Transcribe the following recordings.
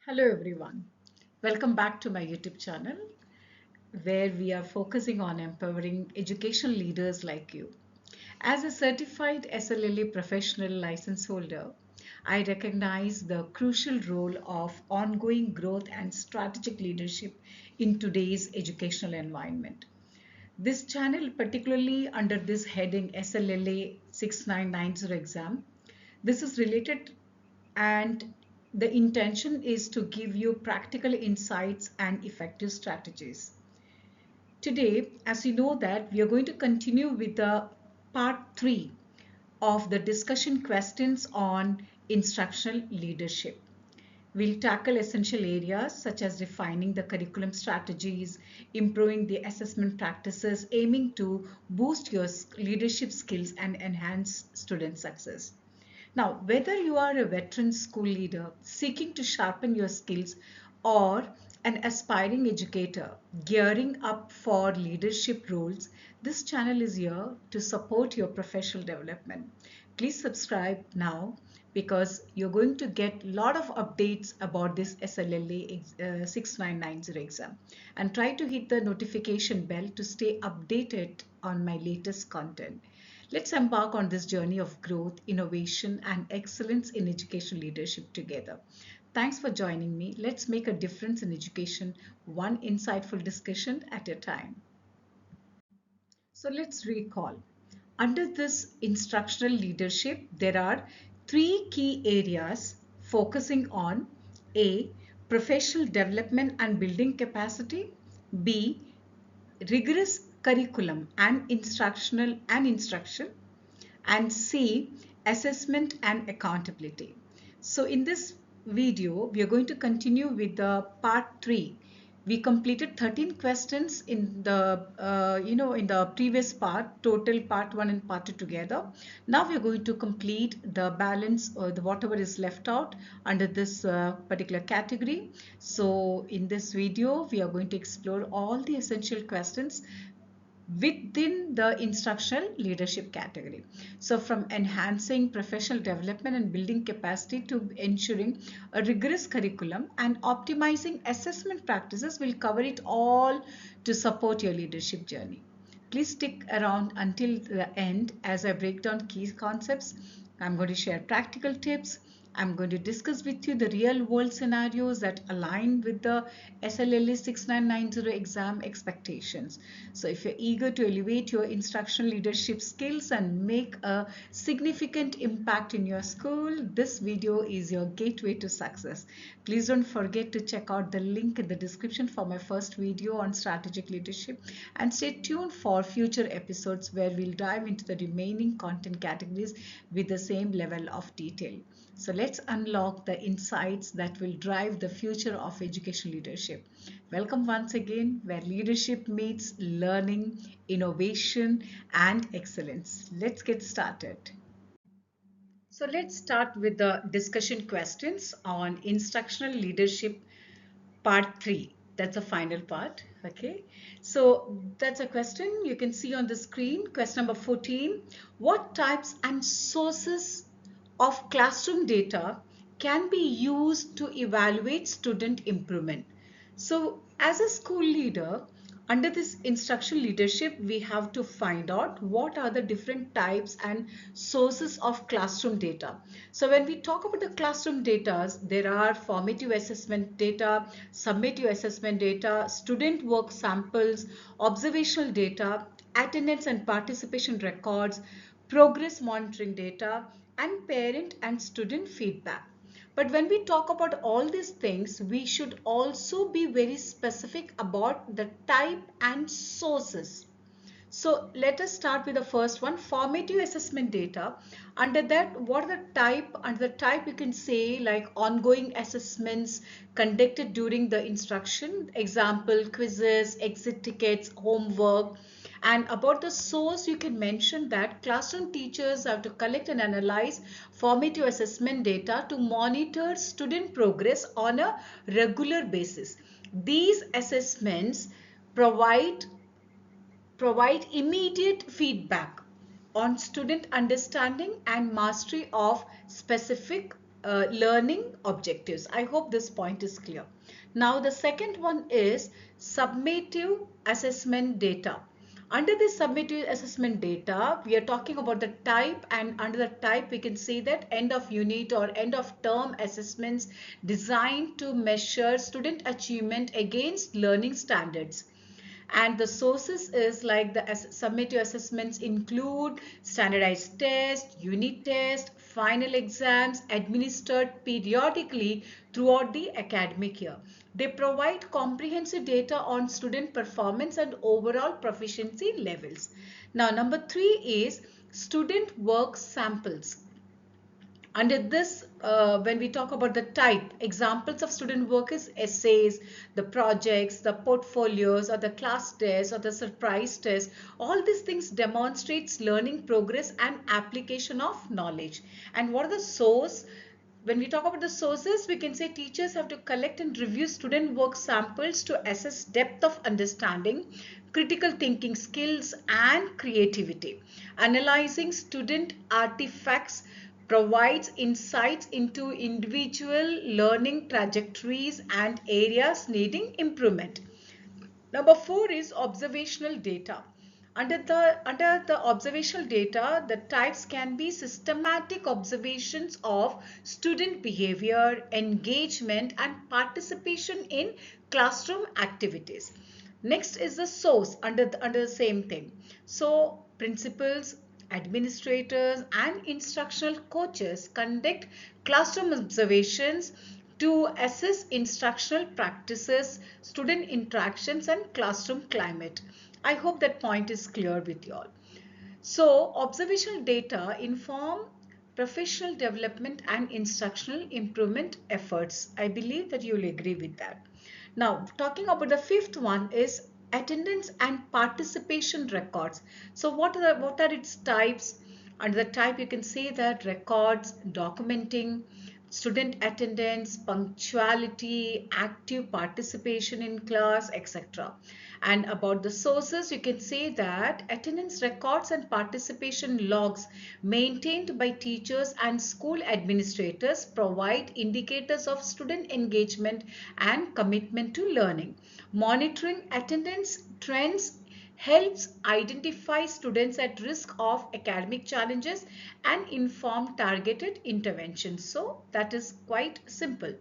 Hello everyone. Welcome back to my YouTube channel where we are focusing on empowering educational leaders like you. As a certified SLLA professional license holder, I recognize the crucial role of ongoing growth and strategic leadership in today's educational environment. This channel, particularly under this heading SLLA 6990 exam, this is related and the intention is to give you practical insights and effective strategies. Today, as you know that we are going to continue with the part 3 of the discussion questions on instructional leadership. We'll tackle essential areas such as refining the curriculum strategies, improving the assessment practices, aiming to boost your leadership skills and enhance student success. Now, whether you are a veteran school leader seeking to sharpen your skills or an aspiring educator gearing up for leadership roles, this channel is here to support your professional development. Please subscribe now because you're going to get a lot of updates about this SLLA 6990 exam, and try to hit the notification bell to stay updated on my latest content. Let's embark on this journey of growth, innovation, and excellence in education leadership together. Thanks for joining me. Let's make a difference in education, one insightful discussion at a time. So let's recall. Under this instructional leadership, there are three key areas focusing on A. Professional development and building capacity. B. Rigorous curriculum and instruction. And C. Assessment and accountability. So in this video, we are going to continue with the part 3. We completed 13 questions in the in the previous part, total part 1 and part 2 together. Now we are going to complete the balance or the whatever is left out under this particular category. So in this video, we are going to explore all the essential questions within the instructional leadership category. So from enhancing professional development and building capacity to ensuring a rigorous curriculum and optimizing assessment practices, will cover it all to support your leadership journey. Please stick around until the end as I break down key concepts. I'm going to share practical tips. I'm going to discuss with you the real world scenarios that align with the SLLA 6990 exam expectations. So if you're eager to elevate your instructional leadership skills and make a significant impact in your school, this video is your gateway to success. Please don't forget to check out the link in the description for my first video on strategic leadership, and stay tuned for future episodes where we'll dive into the remaining content categories with the same level of detail. So let's unlock the insights that will drive the future of education leadership. Welcome once again, where leadership meets learning, innovation, and excellence. Let's get started. So let's start with the discussion questions on instructional leadership part 3. That's the final part. Okay, so that's a question you can see on the screen. Question number 14. What types and sources of classroom data can be used to evaluate student improvement? So as a school leader, under this instructional leadership, we have to find out what are the different types and sources of classroom data. So when we talk about the classroom data, there are formative assessment data, summative assessment data, student work samples, observational data, attendance and participation records, progress monitoring data, and parent and student feedback. But when we talk about all these things, we should also be very specific about the type and sources. So let us start with the first one, formative assessment data. Under that, what are the type? Under the type, you can say like ongoing assessments conducted during the instruction, example, quizzes, exit tickets, homework. And about the source, you can mention that classroom teachers have to collect and analyze formative assessment data to monitor student progress on a regular basis. These assessments provide immediate feedback on student understanding and mastery of specific learning objectives. I hope this point is clear. Now the second one is summative assessment data. Under the summative assessment data, we are talking about the type, and under the type we can see that end of unit or end of term assessments designed to measure student achievement against learning standards. And the sources is like the summative assessments include standardized tests, unit tests, final exams administered periodically throughout the academic year. They provide comprehensive data on student performance and overall proficiency levels. Now, number 3 is student work samples. Under this, when we talk about the type, examples of student work is essays, the projects, the portfolios, or the class tests, or the surprise test. All these things demonstrates learning progress and application of knowledge. And what are the source? When we talk about the sources, we can say teachers have to collect and review student work samples to assess depth of understanding, critical thinking skills, and creativity. Analyzing student artifacts provides insights into individual learning trajectories and areas needing improvement. Number 4 is observational data. Under the observational data, the types can be systematic observations of student behavior, engagement, and participation in classroom activities. Next is the source under the same thing. So principals, administrators, and instructional coaches conduct classroom observations to assess instructional practices, student interactions, and classroom climate. I hope that point is clear with you all. So observational data inform professional development and instructional improvement efforts. I believe that you will agree with that. Now, talking about the fifth one is attendance and participation records. So what are its types? Under the type, you can see that records documenting student attendance, punctuality, active participation in class, etc. And about the sources, you can say that attendance records and participation logs maintained by teachers and school administrators provide indicators of student engagement and commitment to learning. Monitoring attendance trends helps identify students at risk of academic challenges and inform targeted interventions. So that is quite simple.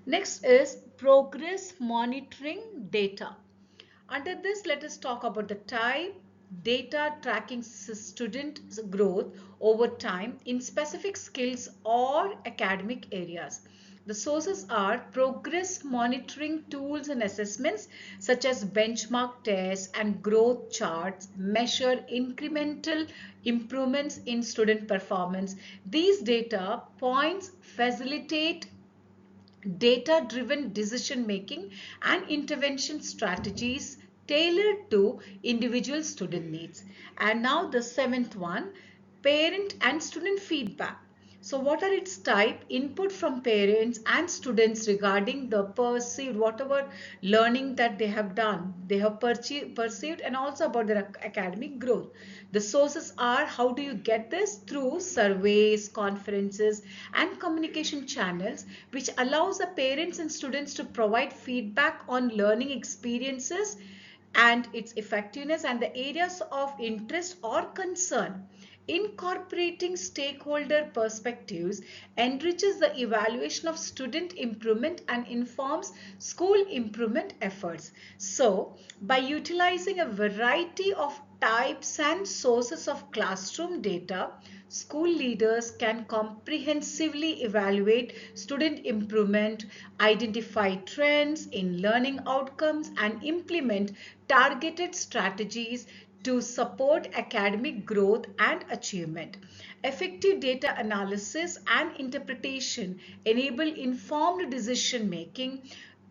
Next is progress monitoring data. Under this, let us talk about the type, data tracking student growth over time in specific skills or academic areas. The sources are progress monitoring tools and assessments such as benchmark tests and growth charts measure incremental improvements in student performance. These data points facilitate data-driven decision making and intervention strategies tailored to individual student needs. And now the seventh one, parent and student feedback. So what are its type? Input from parents and students regarding the perceived whatever learning that they have done, they have perceived, and also about their academic growth. The sources are, how do you get this? Through surveys, conferences, and communication channels, which allows the parents and students to provide feedback on learning experiences and its effectiveness and the areas of interest or concern. Incorporating stakeholder perspectives enriches the evaluation of student improvement and informs school improvement efforts. So, by utilizing a variety of types and sources of classroom data, school leaders can comprehensively evaluate student improvement, identify trends in learning outcomes, and implement targeted strategies to support academic growth and achievement. Effective data analysis and interpretation enable informed decision making,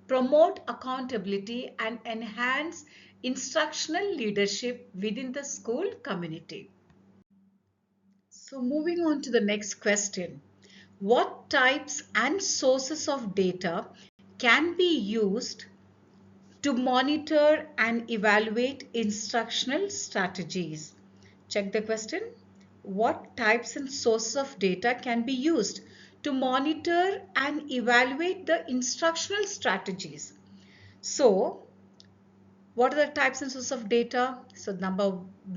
promote accountability, and enhance instructional leadership within the school community. So moving on to the next question. What types and sources of data can be used to monitor and evaluate instructional strategies? Check the question. What types and sources of data can be used to monitor and evaluate the instructional strategies. So, what are the types and sources of data? So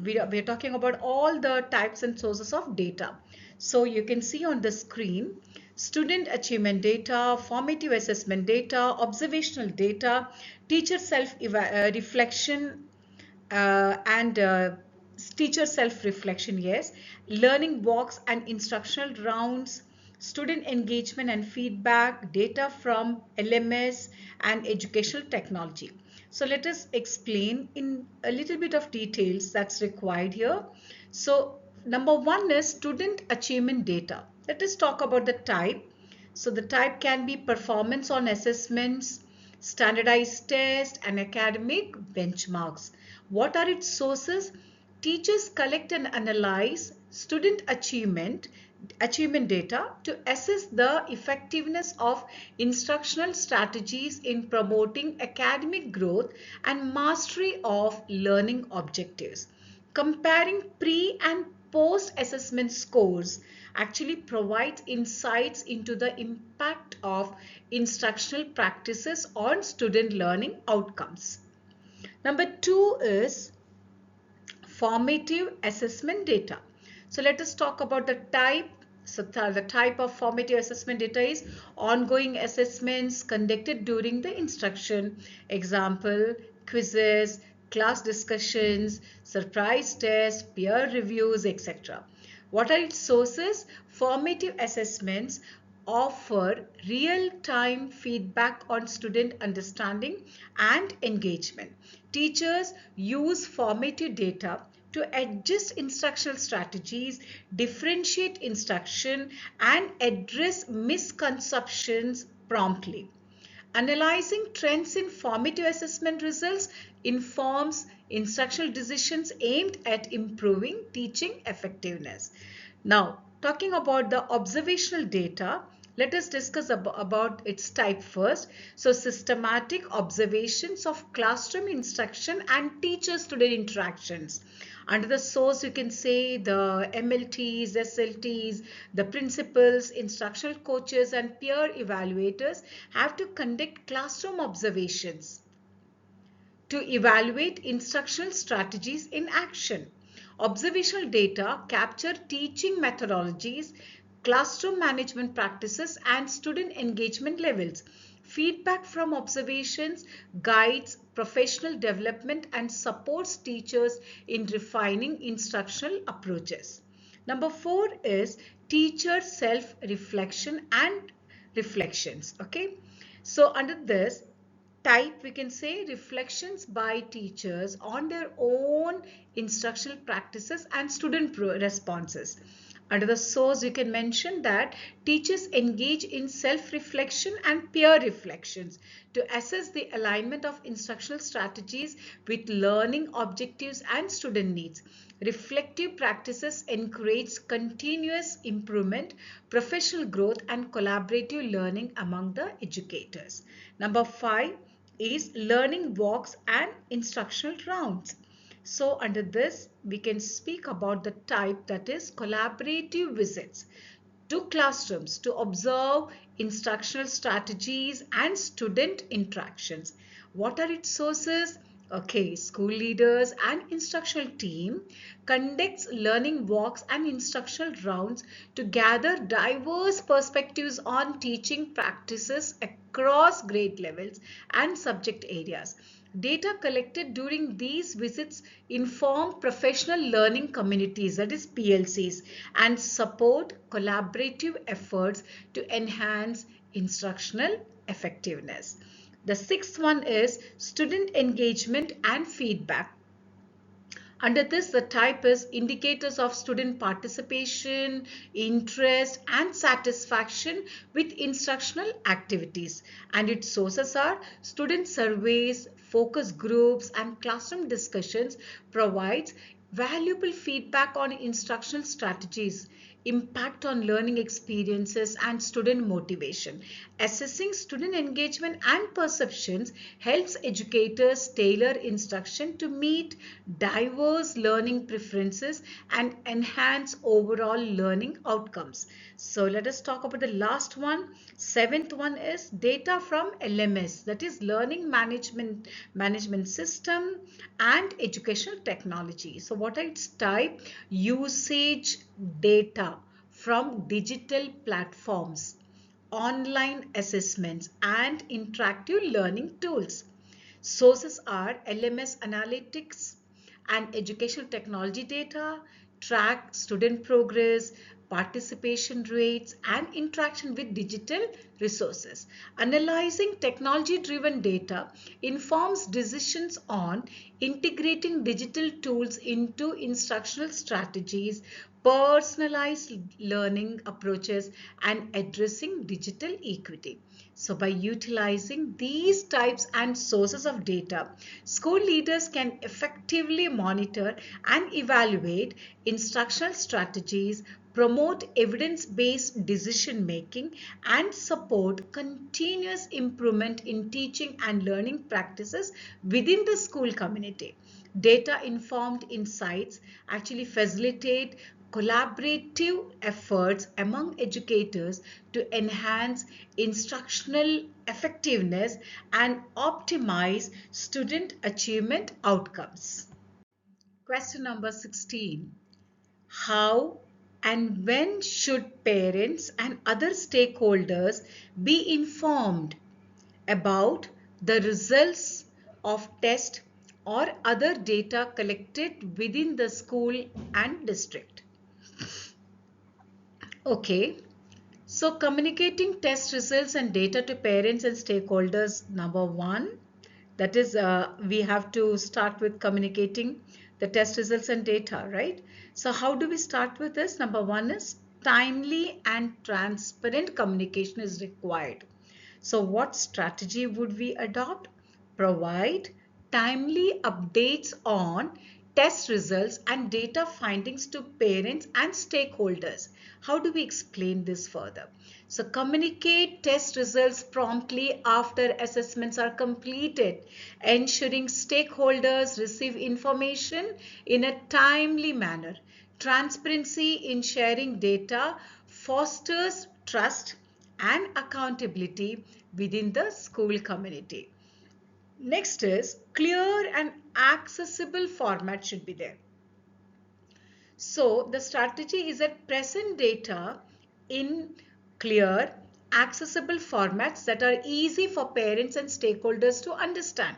we are talking about all the types and sources of data. So you can see on the screen, student achievement data, formative assessment data, observational data, teacher self-reflection and teacher self-reflection, yes, learning walks and instructional rounds, student engagement and feedback, data from LMS and educational technology. So let us explain in a little bit of details that's required here. So number one is student achievement data. Let us talk about the type. So the type can be performance on assessments, standardized tests, and academic benchmarks. What are its sources? Teachers collect and analyze student achievement data to assess the effectiveness of instructional strategies in promoting academic growth and mastery of learning objectives. Comparing pre and post assessment scores actually provides insights into the impact of instructional practices on student learning outcomes. Number two is formative assessment data. So let us talk about the type. So the type of formative assessment data is ongoing assessments conducted during the instruction. Example, quizzes, class discussions, surprise tests, peer reviews, etc. What are its sources? Formative assessments offer real-time feedback on student understanding and engagement. Teachers use formative data to adjust instructional strategies, differentiate instruction, and address misconceptions promptly. Analyzing trends in formative assessment results informs instructional decisions aimed at improving teaching effectiveness. Now, talking about the observational data, let us discuss about its type first. So, systematic observations of classroom instruction and teacher-student interactions. Under the source, you can say the MLTs, SLTs, the principals, instructional coaches, and peer evaluators have to conduct classroom observations to evaluate instructional strategies in action. Observational data capture teaching methodologies, classroom management practices, and student engagement levels. Feedback from observations guides professional development and supports teachers in refining instructional approaches. Number four is teacher self-reflection and reflections. Okay. So under this, type, we can say reflections by teachers on their own instructional practices and student responses. Under the source, you can mention that teachers engage in self-reflection and peer reflections to assess the alignment of instructional strategies with learning objectives and student needs. Reflective practices encourage continuous improvement, professional growth, and collaborative learning among the educators. Number five is learning walks and instructional rounds. So under this, we can speak about the type, that is collaborative visits to classrooms to observe instructional strategies and student interactions. What are its sources? Okay, school leaders and instructional team conducts learning walks and instructional rounds to gather diverse perspectives on teaching practices across grade levels and subject areas. Data collected during these visits inform professional learning communities, that is PLCs, and support collaborative efforts to enhance instructional effectiveness. The sixth one is student engagement and feedback. Under this, the type is indicators of student participation, interest, and satisfaction with instructional activities. And its sources are student surveys, focus groups, and classroom discussions provides valuable feedback on instructional strategies. impact on learning experiences and student motivation. Assessing student engagement and perceptions helps educators tailor instruction to meet diverse learning preferences and enhance overall learning outcomes. So let us talk about the last one. Seventh one is data from LMS, that is Learning Management System and Educational Technology. So what it's type? Usage data from digital platforms, online assessments, and interactive learning tools. Sources are LMS analytics and educational technology data, track student progress, participation rates, and interaction with digital resources. Analyzing technology-driven data informs decisions on integrating digital tools into instructional strategies, personalized learning approaches, and addressing digital equity. So by utilizing these types and sources of data, school leaders can effectively monitor and evaluate instructional strategies, promote evidence-based decision making, and support continuous improvement in teaching and learning practices within the school community. Data informed insights actually facilitate collaborative efforts among educators to enhance instructional effectiveness and optimize student achievement outcomes. Question number 16. How and when should parents and other stakeholders be informed about the results of test or other data collected within the school and district? Okay, so communicating test results and data to parents and stakeholders, number one, that is we have to start with communicating the test results and data, right? So how do we start with this? Number one is timely and transparent communication is required. So what strategy would we adopt? Provide timely updates on test results and data findings to parents and stakeholders. How do we explain this further? So communicate test results promptly after assessments are completed, ensuring stakeholders receive information in a timely manner. Transparency in sharing data fosters trust and accountability within the school community. Next is clear and accessible format should be there. So the strategy is that present data in clear, accessible formats that are easy for parents and stakeholders to understand.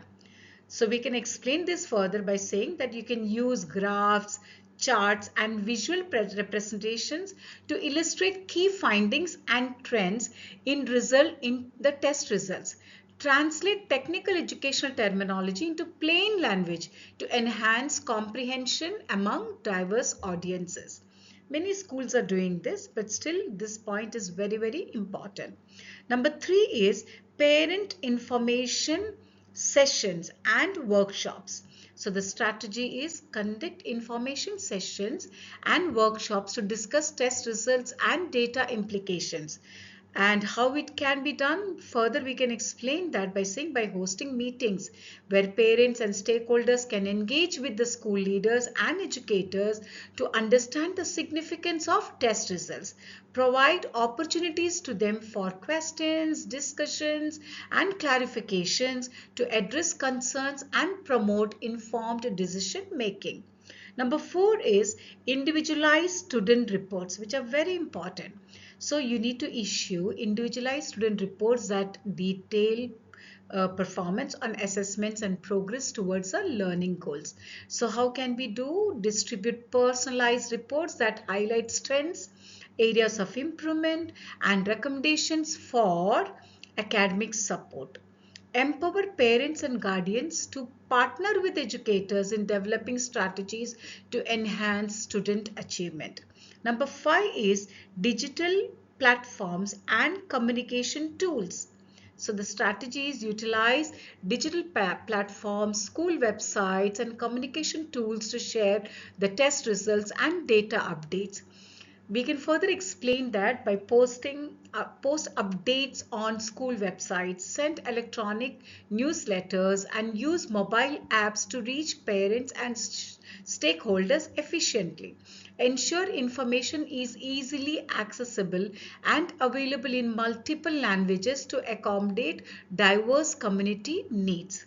So we can explain this further by saying that you can use graphs, charts, and visual representations to illustrate key findings and trends in the test results. Translate technical educational terminology into plain language to enhance comprehension among diverse audiences. Many schools are doing this, but still this point is very, very important. Number three is parent information sessions and workshops. So the strategy is conduct information sessions and workshops to discuss test results and data implications. And how it can be done further, we can explain that by saying by hosting meetings where parents and stakeholders can engage with the school leaders and educators to understand the significance of test results, provide opportunities to them for questions, discussions, and clarifications to address concerns and promote informed decision making. Number four is individualized student reports, which are very important. So you need to issue individualized student reports that detail performance on assessments and progress towards the learning goals. So how can we do? Distribute personalized reports that highlight strengths, areas of improvement, and recommendations for academic support. Empower parents and guardians to partner with educators in developing strategies to enhance student achievement. Number five is digital platforms and communication tools. So the strategies utilize digital platforms, school websites, and communication tools to share the test results and data updates. We can further explain that by post updates on school websites, send electronic newsletters, and use mobile apps to reach parents and stakeholders efficiently. Ensure information is easily accessible and available in multiple languages to accommodate diverse community needs.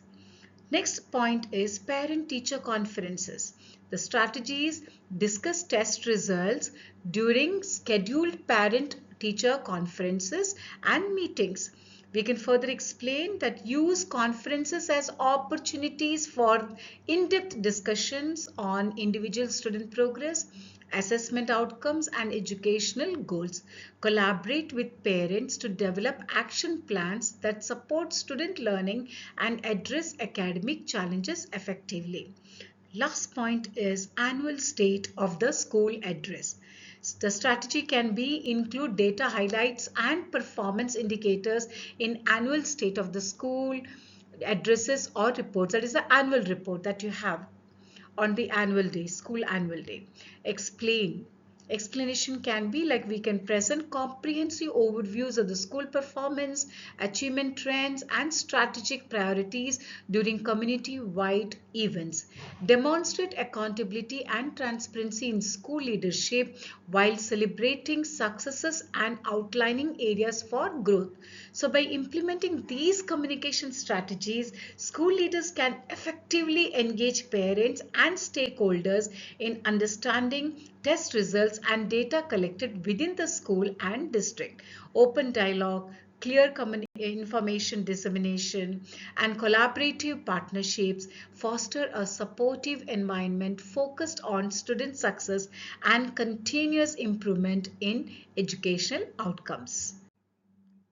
Next point is parent-teacher conferences. The strategies discuss test results during scheduled parent-teacher conferences and meetings. We can further explain that use conferences as opportunities for in-depth discussions on individual student progress, assessment outcomes, and educational goals. Collaborate with parents to develop action plans that support student learning and address academic challenges effectively. Last point is annual state of the school address. The strategy can be include data highlights and performance indicators in annual state of the school addresses or reports. That is the annual report that you have on the annual day, school annual day. Explain. Explanation can be like we can present comprehensive overviews of the school performance, achievement trends, and strategic priorities during community-wide events. Demonstrate accountability and transparency in school leadership while celebrating successes and outlining areas for growth. So by implementing these communication strategies, school leaders can effectively engage parents and stakeholders in understanding test results and data collected within the school and district. Open dialogue, clear information dissemination, and collaborative partnerships foster a supportive environment focused on student success and continuous improvement in educational outcomes.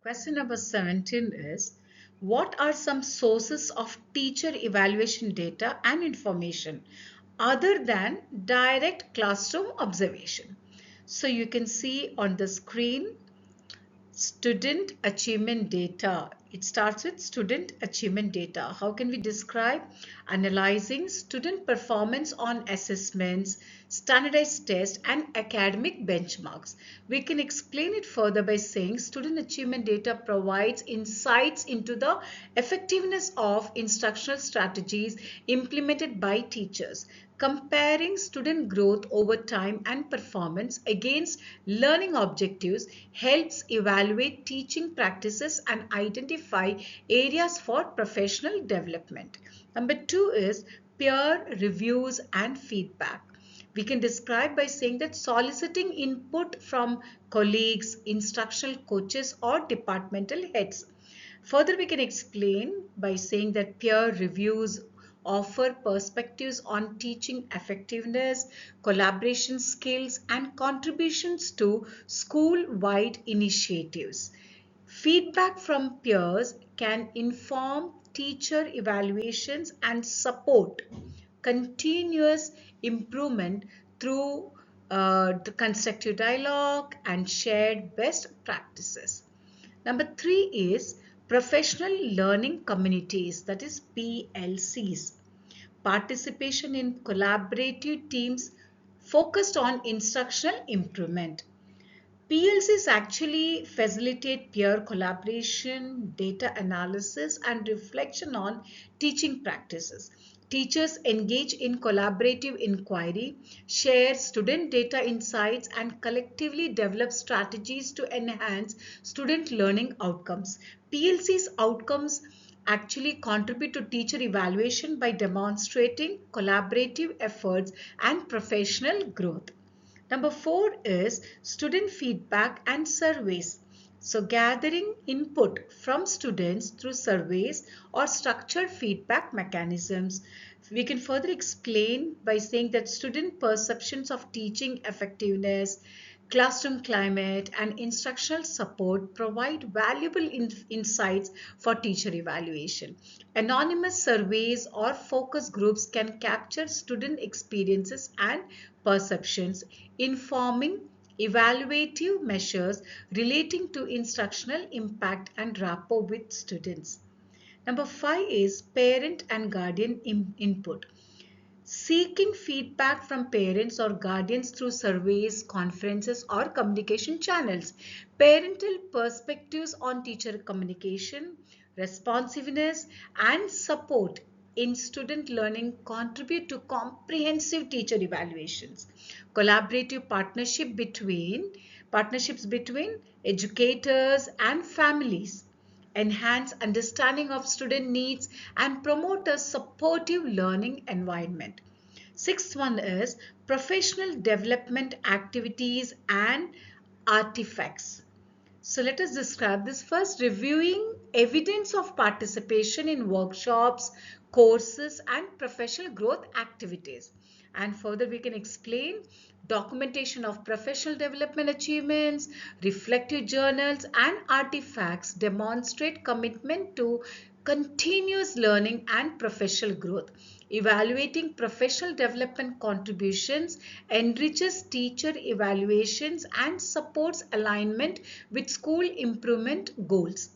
Question number 17 is, what are some sources of teacher evaluation data and information other than direct classroom observation? So you can see on the screen student achievement data. It starts with student achievement data. How can we describe? Analyzing student performance on assessments, standardized tests, and academic benchmarks. We can explain it further by saying student achievement data provides insights into the effectiveness of instructional strategies implemented by teachers. Comparing student growth over time and performance against learning objectives helps evaluate teaching practices and identify areas for professional development. Number 2 is peer reviews and feedback. We can describe by saying that soliciting input from colleagues, instructional coaches, or departmental heads. Further, we can explain by saying that peer reviews offer perspectives on teaching effectiveness, collaboration skills, and contributions to school-wide initiatives. Feedback from peers can inform teacher evaluations and support continuous improvement through the constructive dialogue and shared best practices. Number 3 is professional learning communities, that is PLCs. Participation in collaborative teams focused on instructional improvement. PLCs actually facilitate peer collaboration, data analysis, and reflection on teaching practices. Teachers engage in collaborative inquiry, share student data insights, and collectively develop strategies to enhance student learning outcomes. PLC's outcomes actually contribute to teacher evaluation by demonstrating collaborative efforts and professional growth. Number 4 is student feedback and surveys. So gathering input from students through surveys or structured feedback mechanisms. We can further explain by saying that student perceptions of teaching effectiveness, classroom climate, and instructional support provide valuable insights for teacher evaluation. Anonymous surveys or focus groups can capture student experiences and perceptions, informing evaluative measures relating to instructional impact and rapport with students. Number 5 is parent and guardian input. seeking feedback from parents or guardians through surveys, conferences, or communication channels. Parental perspectives on teacher communication, responsiveness, and support in student learning contribute to comprehensive teacher evaluations. Collaborative partnerships between educators and families enhance understanding of student needs, and promote a supportive learning environment. Sixth one is professional development activities and artifacts. So let us describe this first, reviewing evidence of participation in workshops, courses, and professional growth activities. And further, we can explain documentation of professional development achievements, reflective journals, and artifacts demonstrate commitment to continuous learning and professional growth. Evaluating professional development contributions enriches teacher evaluations and supports alignment with school improvement goals.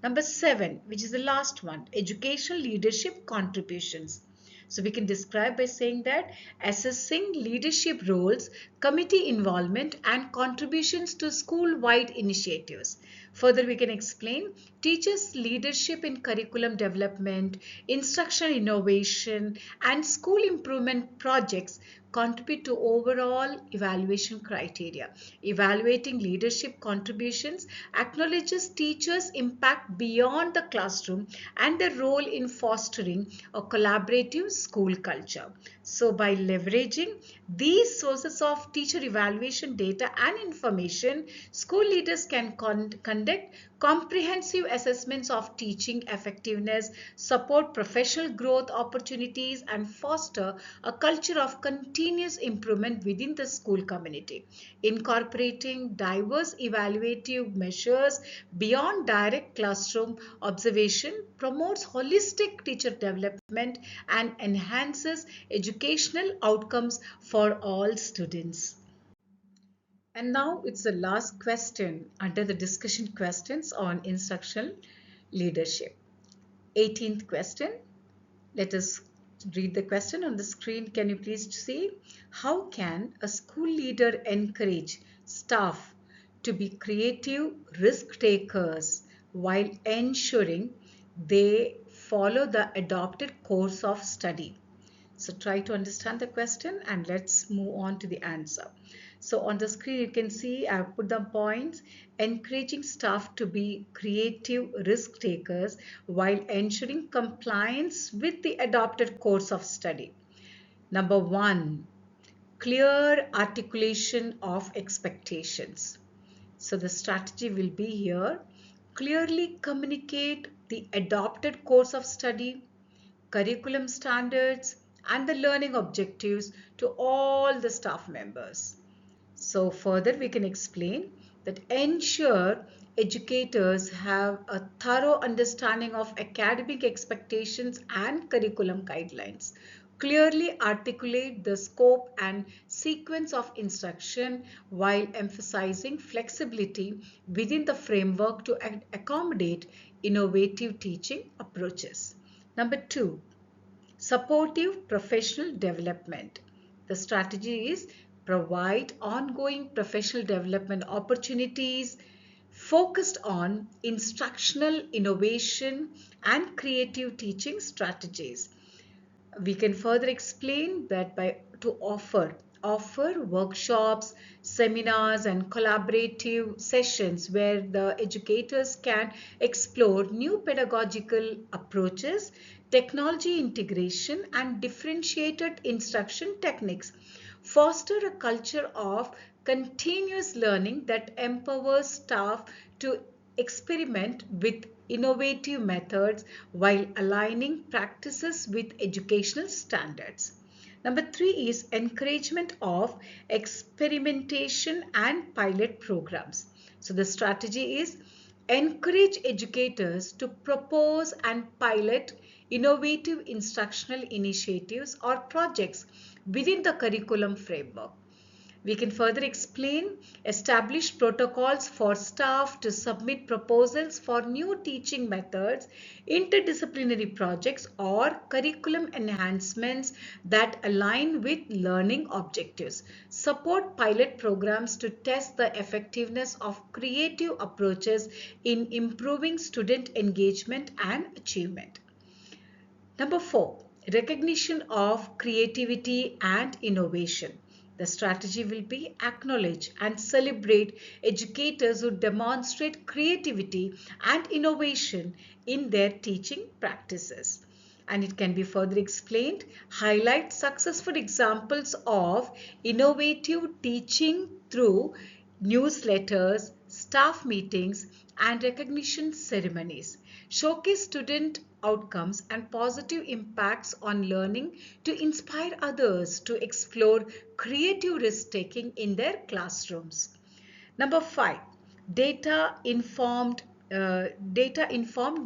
Number 7, which is the last one, educational leadership contributions. So we can describe by saying that assessing leadership roles, committee involvement, and contributions to school-wide initiatives. Further, we can explain teachers' leadership in curriculum development, instructional innovation, and school improvement projects contribute to overall evaluation criteria. Evaluating leadership contributions acknowledges teachers' impact beyond the classroom and their role in fostering a collaborative school culture. So by leveraging these sources of teacher evaluation data and information, school leaders can conduct comprehensive assessments of teaching effectiveness, support professional growth opportunities, and foster a culture of continuous improvement within the school community. Incorporating diverse evaluative measures beyond direct classroom observation promotes holistic teacher development and enhances educational outcomes for all students. And now it's the last question under the discussion questions on instructional leadership. 18th question. Let us read the question on the screen. Can you please see? How can a school leader encourage staff to be creative risk takers while ensuring they follow the adopted course of study? So try to understand the question and let's move on to the answer. So on the screen you can see I've put the points: encouraging staff to be creative risk takers while ensuring compliance with the adopted course of study. Number 1, clear articulation of expectations. So the strategy will be here: clearly communicate the adopted course of study, curriculum standards, and the learning objectives to all the staff members. So further we can explain that ensure educators have a thorough understanding of academic expectations and curriculum guidelines. Clearly articulate the scope and sequence of instruction while emphasizing flexibility within the framework to accommodate innovative teaching approaches. Number 2, supportive professional development. The strategy is provide ongoing professional development opportunities focused on instructional innovation and creative teaching strategies. We can further explain that by to offer workshops, seminars, and collaborative sessions where the educators can explore new pedagogical approaches, technology integration, and differentiated instruction techniques. Foster a culture of continuous learning that empowers staff to experiment with innovative methods while aligning practices with educational standards. Number 3 is encouragement of experimentation and pilot programs. So the strategy is encourage educators to propose and pilot innovative instructional initiatives or projects within the curriculum framework. We can further explain establish protocols for staff to submit proposals for new teaching methods, interdisciplinary projects, or curriculum enhancements that align with learning objectives. Support pilot programs to test the effectiveness of creative approaches in improving student engagement and achievement. Number 4, recognition of creativity and innovation. The strategy will be acknowledge and celebrate educators who demonstrate creativity and innovation in their teaching practices. And it can be further explained, highlight successful examples of innovative teaching through newsletters, staff meetings, and recognition ceremonies. Showcase student outcomes and positive impacts on learning to inspire others to explore creative risk-taking in their classrooms. Number 5, data informed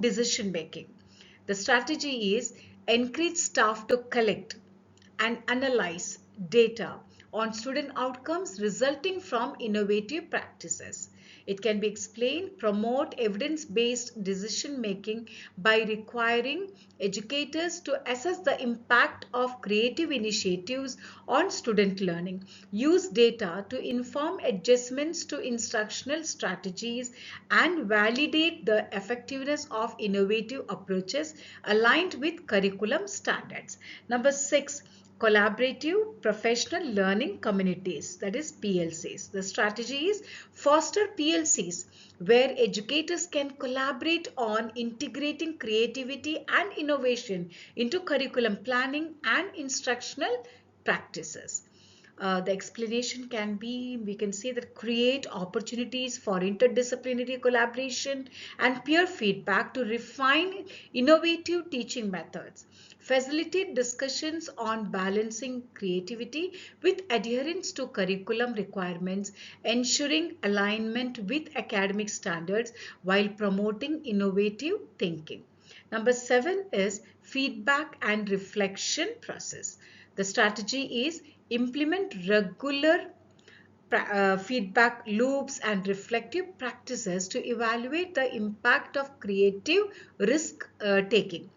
decision making. The strategy is encourage staff to collect and analyze data on student outcomes resulting from innovative practices. It can be explained, promote evidence-based decision making by requiring educators to assess the impact of creative initiatives on student learning, use data to inform adjustments to instructional strategies, and validate the effectiveness of innovative approaches aligned with curriculum standards. Number 6, collaborative professional learning communities, that is PLCs. The strategy is foster PLCs where educators can collaborate on integrating creativity and innovation into curriculum planning and instructional practices. The explanation can be, we can say that create opportunities for interdisciplinary collaboration and peer feedback to refine innovative teaching methods. Facilitate discussions on balancing creativity with adherence to curriculum requirements, ensuring alignment with academic standards while promoting innovative thinking. Number 7 is feedback and reflection process. The strategy is implement regular feedback loops and reflective practices to evaluate the impact of creative risk taking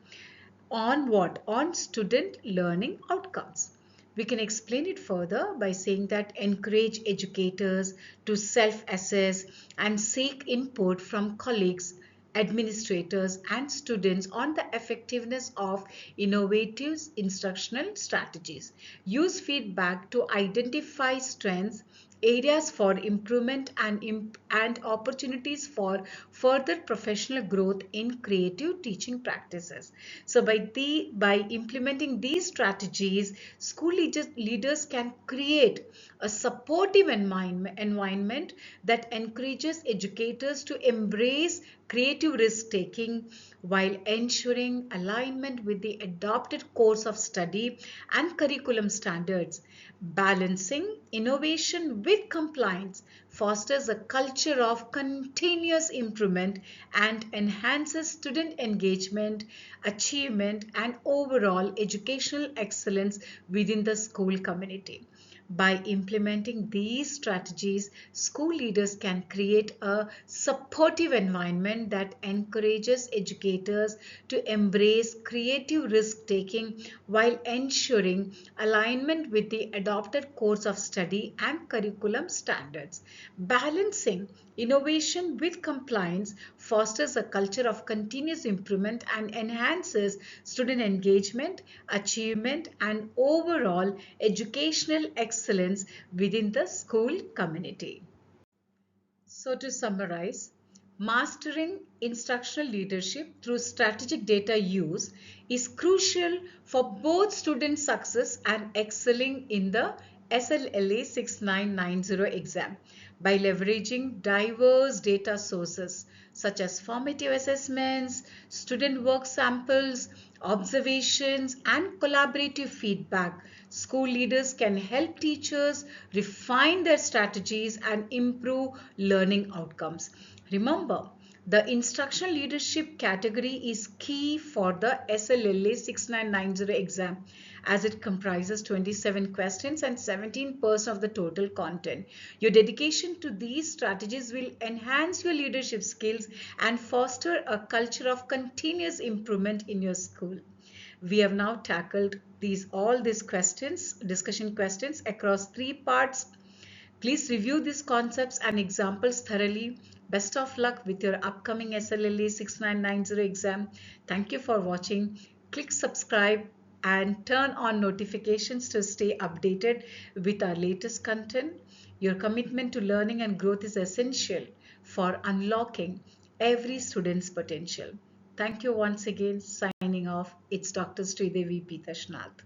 on what? On student learning outcomes. We can explain it further by saying that encourage educators to self-assess and seek input from colleagues, administrators, and students on the effectiveness of innovative instructional strategies. Use feedback to identify strengths, areas for improvement, and opportunities for further professional growth in creative teaching practices. So by implementing these strategies, school leaders can create a supportive environment that encourages educators to embrace creative risk taking while ensuring alignment with the adopted course of study and curriculum standards. Balancing innovation with compliance fosters a culture of continuous improvement and enhances student engagement, achievement, and overall educational excellence within the school community. By implementing these strategies, school leaders can create a supportive environment that encourages educators to embrace creative risk-taking while ensuring alignment with the adopted course of study and curriculum standards. Balancing innovation with compliance fosters a culture of continuous improvement and enhances student engagement, achievement, and overall educational excellence within the school community. So to summarize, mastering instructional leadership through strategic data use is crucial for both student success and excelling in the SLLA 6990 exam. By leveraging diverse data sources such as formative assessments, student work samples, observations, and collaborative feedback, school leaders can help teachers refine their strategies and improve learning outcomes. Remember, The instructional leadership category is key for the SLLA 6990 exam as it comprises 27 questions and 17% of the total content. Your dedication to these strategies will enhance your leadership skills and foster a culture of continuous improvement in your school. We have now tackled all these questions, discussion questions across 3 parts. Please review these concepts and examples thoroughly. Best of luck with your upcoming SLLA 6990 exam. Thank you for watching. Click subscribe and turn on notifications to stay updated with our latest content. Your commitment to learning and growth is essential for unlocking every student's potential. Thank you once again. Signing off. It's Dr. Sridevi Pitashnath.